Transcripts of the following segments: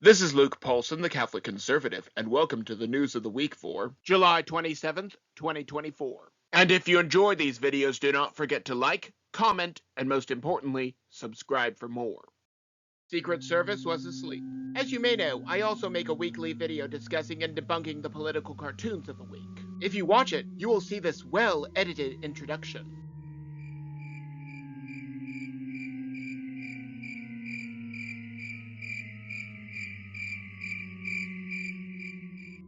This is Luke Paulson, the Catholic Conservative, and welcome to the news of the week for July 27th, 2024. And if you enjoy these videos, do not forget to like, comment, and most importantly, subscribe for more. Secret Service was asleep. As you may know, I also make a weekly video discussing and debunking the political cartoons of the week. If you watch it, you will see this well-edited introduction.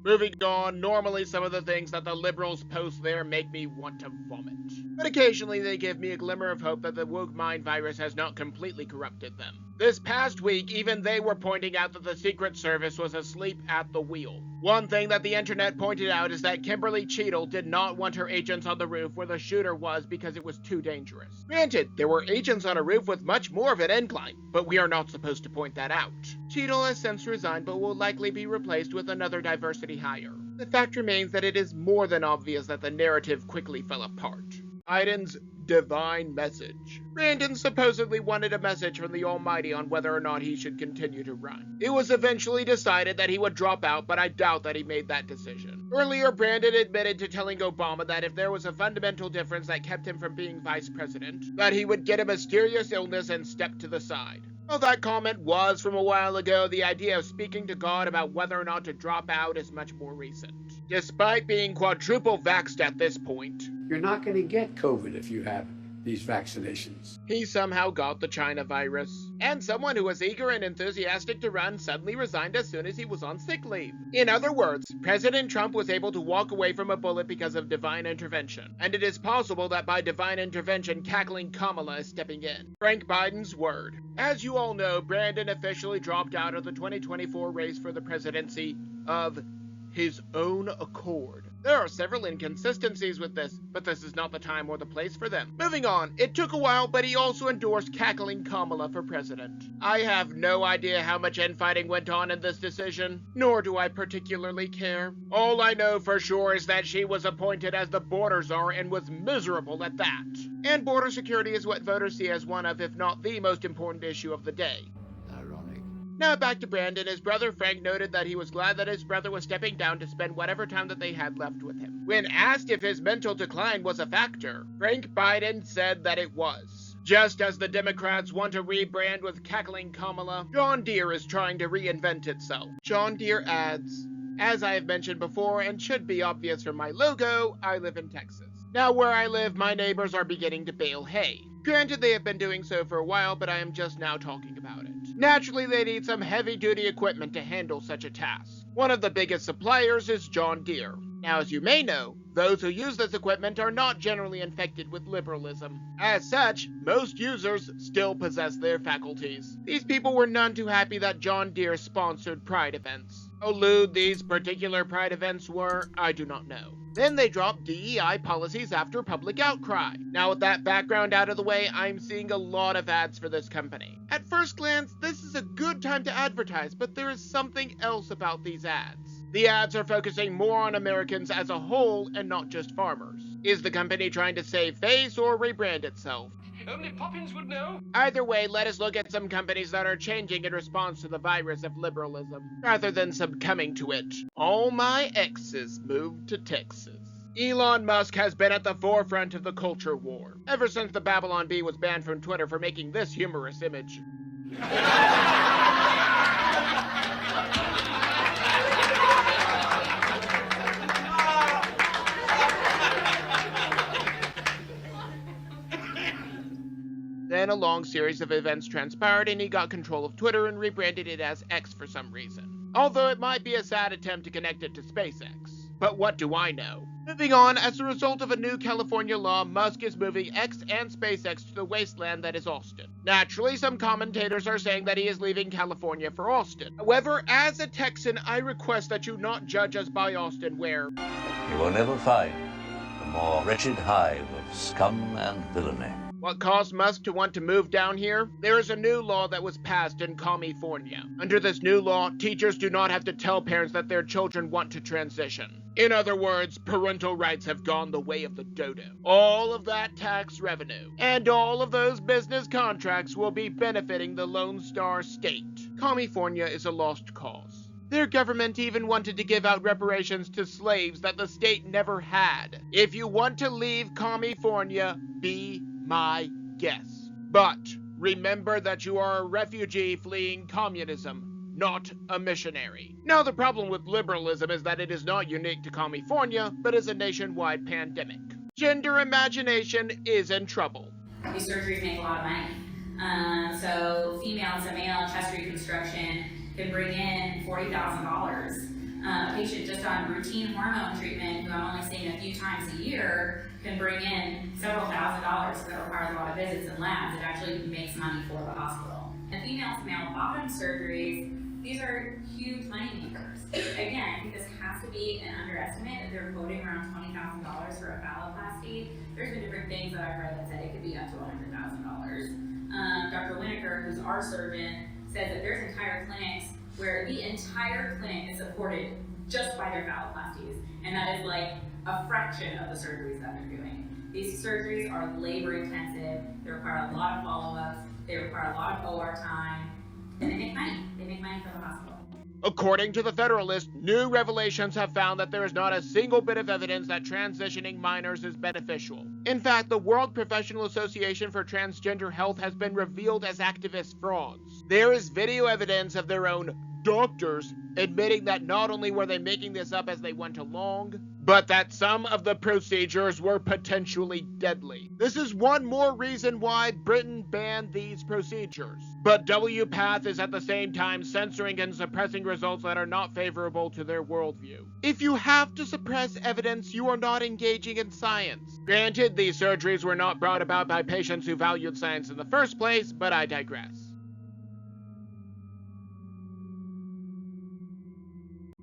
Moving on, normally some of the things that the liberals post there make me want to vomit. But occasionally they give me a glimmer of hope that the woke mind virus has not completely corrupted them. This past week, even they were pointing out that the Secret Service was asleep at the wheel. One thing that the internet pointed out is that Kimberly Cheadle did not want her agents on the roof where the shooter was because it was too dangerous. Granted, there were agents on a roof with much more of an incline, but we are not supposed to point that out. Cheadle has since resigned but will likely be replaced with another diversity hire. The fact remains that it is more than obvious that the narrative quickly fell apart. Biden's divine message. Brandon supposedly wanted a message from the Almighty on whether or not he should continue to run. It was eventually decided that he would drop out, but I doubt that he made that decision. Earlier, Brandon admitted to telling Obama that if there was a fundamental difference that kept him from being vice president, that he would get a mysterious illness and step to the side. While that comment was from a while ago, the idea of speaking to God about whether or not to drop out is much more recent. Despite being quadruple vaxxed at this point, you're not going to get COVID if you have these vaccinations. He somehow got the China virus. And someone who was eager and enthusiastic to run suddenly resigned as soon as he was on sick leave. In other words, President Trump was able to walk away from a bullet because of divine intervention. And it is possible that by divine intervention, Cackling Kamala is stepping in. Frank Biden's word. As you all know, Brandon officially dropped out of the 2024 race for the presidency of his own accord. There are several inconsistencies with this, but this is not the time or the place for them. Moving on, it took a while, but he also endorsed Cackling Kamala for president. I have no idea how much infighting went on in this decision, nor do I particularly care. All I know for sure is that she was appointed as the border czar and was miserable at that. And border security is what voters see as one of, if not the most important issue of the day. Now back to Brandon. His brother Frank noted that he was glad that his brother was stepping down to spend whatever time that they had left with him. When asked if his mental decline was a factor, Frank Biden said that it was. Just as the Democrats want to rebrand with Cackling Kamala, John Deere is trying to reinvent itself. Deere Ads. As I have mentioned before, and should be obvious from my logo, I live in Texas. Now where I live, my neighbors are beginning to bale hay. Granted, they have been doing so for a while, but I am just now talking about it. Naturally, they need some heavy-duty equipment to handle such a task. One of the biggest suppliers is John Deere. Now, as you may know, those who use this equipment are not generally infected with liberalism. As such, most users still possess their faculties. These people were none too happy that John Deere sponsored Pride events. How lewd these particular Pride events were, I do not know. Then they dropped DEI policies after public outcry. Now with that background out of the way, I'm seeing a lot of ads for this company. At first glance, this is a good time to advertise, but there is something else about these ads. The ads are focusing more on Americans as a whole and not just farmers. Is the company trying to save face or rebrand itself? Only Poppins would know. Either way, let us look at some companies that are changing in response to the virus of liberalism, rather than succumbing to it. All My Xes Moved to Texas. Elon Musk has been at the forefront of the culture war, ever since the Babylon Bee was banned from Twitter for making this humorous image. Then a long series of events transpired and he got control of Twitter and rebranded it as X for some reason. Although it might be a sad attempt to connect it to SpaceX. But what do I know? Moving on, as a result of a new California law, Musk is moving X and SpaceX to the wasteland that is Austin. Naturally, some commentators are saying that he is leaving California for Austin. However, as a Texan, I request that you not judge us by Austin, where you will never find a more wretched hive of scum and villainy. What caused Musk to want to move down here? There is a new law that was passed in California. Under this new law, teachers do not have to tell parents that their children want to transition. In other words, parental rights have gone the way of the dodo. All of that tax revenue and all of those business contracts will be benefiting the Lone Star State. California is a lost cause. Their government even wanted to give out reparations to slaves that the state never had. If you want to leave California, be my guest. But remember that you are a refugee fleeing communism, not a missionary. Now, the problem with liberalism is that it is not unique to California, but is a nationwide pandemic. Gender imagination is in trouble. These surgeries make a lot of money. So female to male chest reconstruction can bring in $40,000. A patient just on routine hormone treatment, who I'm only seeing a few times a year, can bring in several $1,000s. That requires a lot of visits and labs. It actually makes money for the hospital. And female to male bottom surgeries, these are huge money makers. Again, I think this has to be an underestimate that they're quoting around $20,000 for a phalloplasty. There's been different things that I've read that said it could be up to $100,000. Dr. Winokur, who's our surgeon, said that there's entire clinics where the entire clinic is supported just by their phalloplasties, and that is like a fraction of the surgeries that they're doing. These surgeries are labor intensive, they require a lot of follow-ups, they require a lot of OR time, and they make money. They make money for the hospital. According to the Federalist, new revelations have found that there is not a single bit of evidence that transitioning minors is beneficial. In fact, the World Professional Association for Transgender Health has been revealed as activist frauds. There is video evidence of their own doctors admitting that not only were they making this up as they went along, but that some of the procedures were potentially deadly. This is one more reason why Britain banned these procedures. But WPATH is at the same time censoring and suppressing results that are not favorable to their worldview. If you have to suppress evidence, you are not engaging in science. Granted, these surgeries were not brought about by patients who valued science in the first place, but I digress.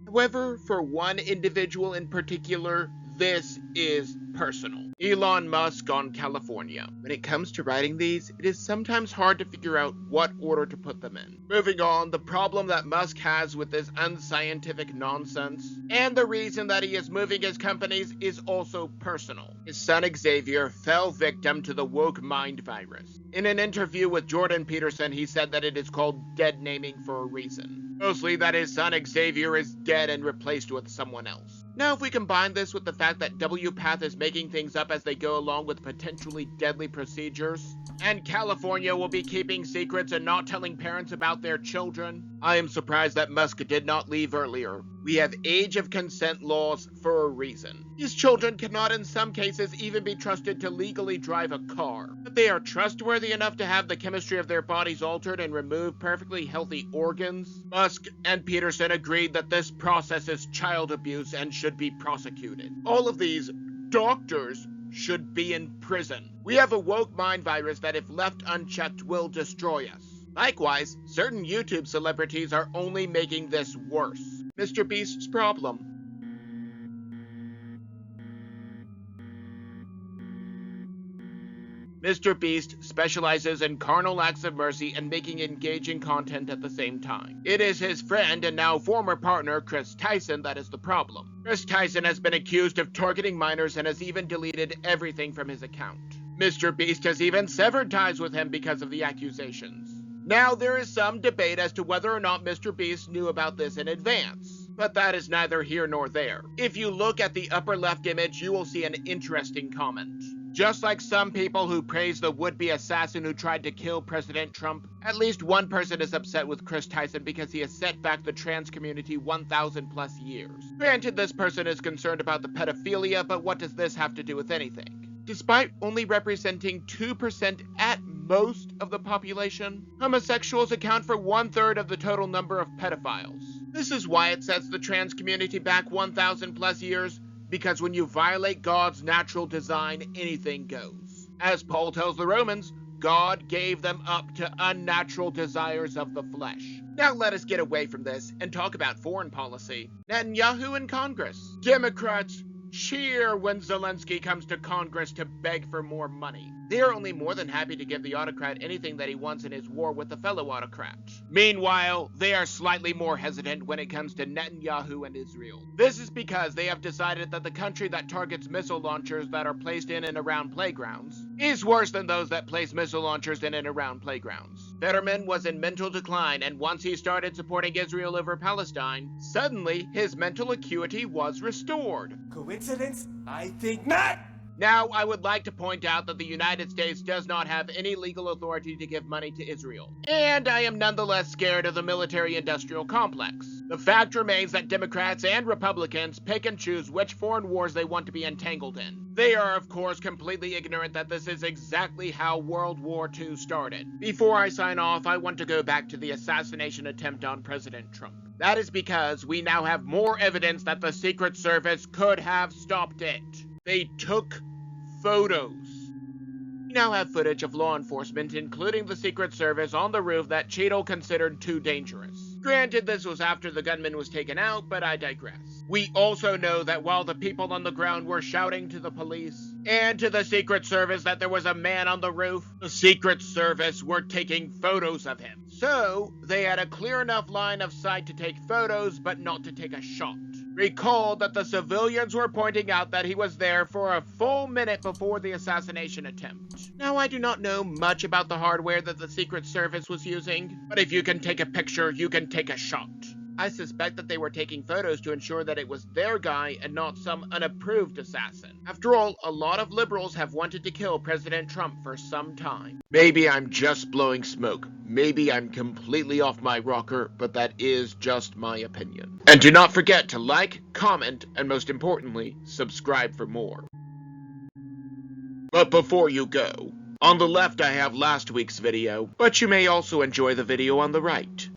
However, for one individual in particular, this is personal. Elon Musk on California. When it comes to writing these, it is sometimes hard to figure out what order to put them in. Moving on, the problem that Musk has with this unscientific nonsense, and the reason that he is moving his companies is also personal. His son Xavier fell victim to the woke mind virus. In an interview with Jordan Peterson, he said that it is called dead naming for a reason. Mostly that his son Xavier is dead and replaced with someone else. Now, if we combine this with the fact that WPATH is making things up as they go along with potentially deadly procedures, and California will be keeping secrets and not telling parents about their children, I am surprised that Musk did not leave earlier. We have age of consent laws for a reason. These children cannot in some cases even be trusted to legally drive a car. But they are trustworthy enough to have the chemistry of their bodies altered and remove perfectly healthy organs. Musk and Peterson agreed that this process is child abuse and should be prosecuted. All of these doctors should be in prison. We have a woke mind virus that if left unchecked will destroy us. Likewise, certain YouTube celebrities are only making this worse. Mr. Beast's problem. Mr. Beast specializes in carnal acts of mercy and making engaging content at the same time. It is his friend and now former partner, Chris Tyson, that is the problem. Chris Tyson has been accused of targeting minors and has even deleted everything from his account. Mr. Beast has even severed ties with him because of the accusations. Now, there is some debate as to whether or not Mr. Beast knew about this in advance, but that is neither here nor there. If you look at the upper left image, you will see an interesting comment. Just like some people who praise the would-be assassin who tried to kill President Trump, at least one person is upset with Chris Tyson because he has set back the trans community 1,000 plus years. Granted, this person is concerned about the pedophilia, but what does this have to do with anything? Despite only representing 2% at most of the population, homosexuals account for 1/3 of the total number of pedophiles. This is why it sets the trans community back 1,000 plus years, because when you violate God's natural design, anything goes. As Paul tells the Romans, God gave them up to unnatural desires of the flesh. Now let us get away from this and talk about foreign policy. Netanyahu in Congress. Democrats cheer when Zelensky comes to Congress to beg for more money. They are only more than happy to give the autocrat anything that he wants in his war with the fellow autocrat. Meanwhile, they are slightly more hesitant when it comes to Netanyahu and Israel. This is because they have decided that the country that targets missile launchers that are placed in and around playgrounds is worse than those that place missile launchers in and around playgrounds. Fetterman was in mental decline, and once he started supporting Israel over Palestine, suddenly his mental acuity was restored. Coincidence? I think not! Now, I would like to point out that the United States does not have any legal authority to give money to Israel. And I am nonetheless scared of the military-industrial complex. The fact remains that Democrats and Republicans pick and choose which foreign wars they want to be entangled in. They are, of course, completely ignorant that this is exactly how World War II started. Before I sign off, I want to go back to the assassination attempt on President Trump. That is because we now have more evidence that the Secret Service could have stopped it. They took photos. We now have footage of law enforcement, including the Secret Service, on the roof that Cheadle considered too dangerous. Granted, this was after the gunman was taken out, but I digress. We also know that while the people on the ground were shouting to the police and to the Secret Service that there was a man on the roof, the Secret Service were taking photos of him. So, they had a clear enough line of sight to take photos, but not to take a shot. Recall that the civilians were pointing out that he was there for a full minute before the assassination attempt. Now, I do not know much about the hardware that the Secret Service was using, but if you can take a picture, you can take a shot. I suspect that they were taking photos to ensure that it was their guy and not some unapproved assassin. After all, a lot of liberals have wanted to kill President Trump for some time. Maybe I'm just blowing smoke. Maybe I'm completely off my rocker, but that is just my opinion. And do not forget to like, comment, and most importantly, subscribe for more. But before you go, on the left I have last week's video, but you may also enjoy the video on the right.